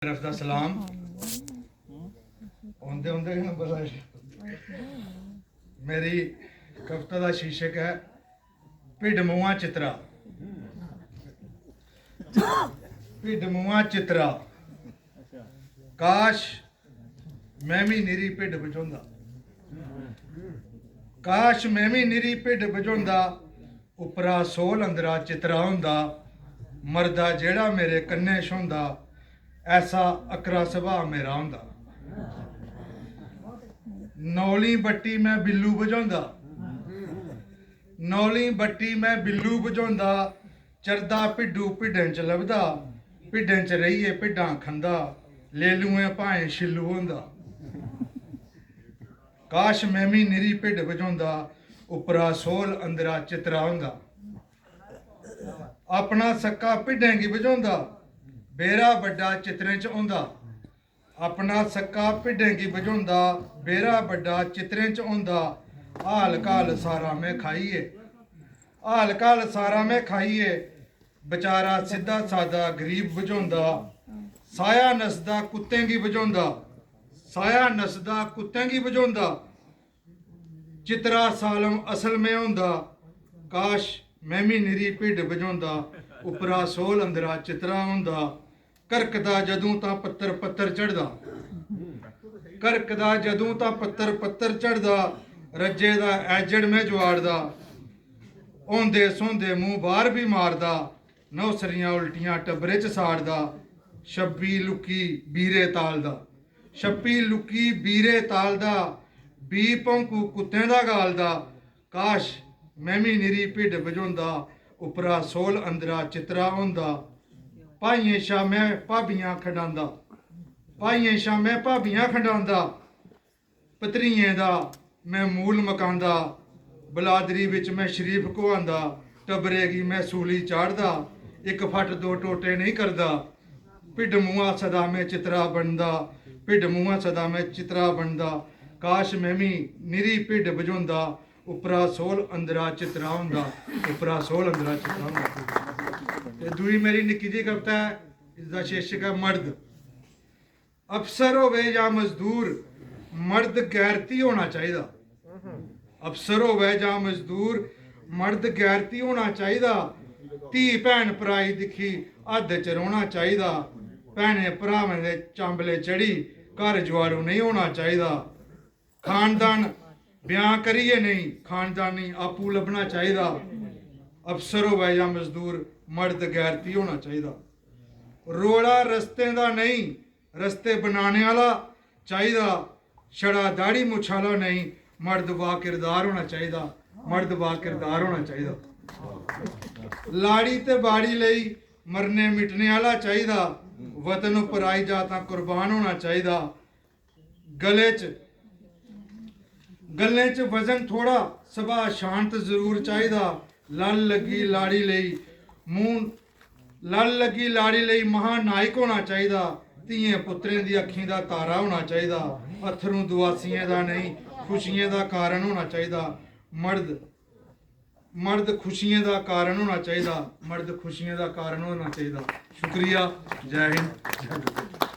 तरफ दा सलाम होंदे होंदे मेरी कविता का शीर्षक है भिड मूंहा चित्रा। भिड मूंहा चित्रा, काश मैं भी निरी भिड बजाउंदा, काश मैं भी निरी भिड बजाउंदा, उपरा सोल अंदरा चित्रा हुंदा, मरदा जेड़ा मेरे कन्ने छुंदा, ऐसा अकरा सुभाऽ मेरा हुंदा। नौली बट्टी मैं बिल्लू बजाउंदा, नौली बट्टी मैं बिल्लू बजाउंदा, चरदा भिड्डू भिड्डें च लभदा, भिड्डें च रहियै भिड्डां खंदा, लेलुएं भाएं छिल्लू होंदा। काश मैं भी निरी भिड बजाउंदा, उपरा सोल अंदरा चित्रा हुंदा। अपना सक्का भिड्डें गी बजाउंदा, बेरा बड्डा चित्रें च होंदा। अपना सक्का भिड्डें गी बजाउंदा, बेरा बड्डा चित्रें च होंदा। हाल घाल सारा में खाइए, हाल घाल सारा में खाइए, बेचारा सिद्धा सादा गरीब बजाउंदा। साया नसदा कुत्तें गी बजाउंदा, साया नसदा कुत्तें गी बजाउंदा, चित्रा सालम असल में होंदा। काश मैं भी निरी भिड बजाउंदा, उपरा सोल अंदरा चित्रा हुंदा। करकदा जदूं तां पत्तर पत्तर चढ़दा, करकदा जदूं तां पत्तर पत्तर चढ़दा, रज्जे दा ऐजड़ में जुआड़दा, होंदे सोंदे मूंह बाहर भी मारदा, नौसरियां उल्टियां टब्बरे च साड़दा। छब्बी लुक्की बीरे तालदा, छप्पी लुक्की बीरे तालदा, बी भौंकू कुत्तें दा गालदा। काश मैं भी निरी भिड बजाउंदा, उपरा सोल अंदरा चित्रा हुंदा। भाइयें शा मैं भाबियां खंडांदा, भाइयें शा मैं भाबियां खंडांदा, भतरीएं दा मैं मूल मकांदा, बलादरी विच मैं शरीफ कुहांदा, टब्बरे गी मैं सूली चाढ़दा, इक फट दो टोटे नहीं करदा। भिड मूंहा सदा मैं चित्रा बनदा, भिड मूंहा सदा मैं चित्रा बनदा। काश मैं भी निरी भिड बजाउंदा, उपरा सोल अंदरा चित्रा हुंदा, उपरा सोल अंदरा चित्रा हुंदा। ते दूई मेरी निक्की जी कविता है, इसका शीर्षक है मर्द। अफसर होवे या मजदूर, मर्द गैरती होना चाहिदा। अफसर होवे या मजदूर, मर्द गैरती होना चाहिदा। धी भैन भराई दिखी हद च रौह्ना चाहिदा। भैनें भरावें दे चांबले चढ़ी घर जुआड़ू नहीं होना चाहिदा। खानदान ब्याह करिए नहीं, खानदानी आपू लभना चाहिदा। अफसर होवे या मजदूर, मर्द गैरती होना चाहिदा। रोड़ा रस्तें दा नहीं, रस्ते बनाने वाला चाहिदा। छड़ा दाढ़ी मुछ वाला नहीं, मर्द बा किरदार होना चाहिदा, मर्द बा किरदार होना चाहिदा। लाड़ी ते बाड़ी लई मरने मिटने वाला चाहिदा। वतन उपर आई जातां कुर्बान होना चाहिदा। गल्लें च वजन थोड़ा, सुभाऽ शांत जरूर चाहिदा। लल लगी लाड़ी लई मूंह, लल लगी लाड़ी लई महानायक होना चाहिदा। धीएं पुत्रें दी अक्खीं दा तारा होना चाहिदा। अत्थरूं दुआसियें दा नहीं, खुशियें दा कारण होना चाहिदा। मर्द खुशियें दा कारण होना चाहिदा, मर्द खुशियें दा कारण होना चाहिदा। शुक्रिया, जय हिंद, जय भारत।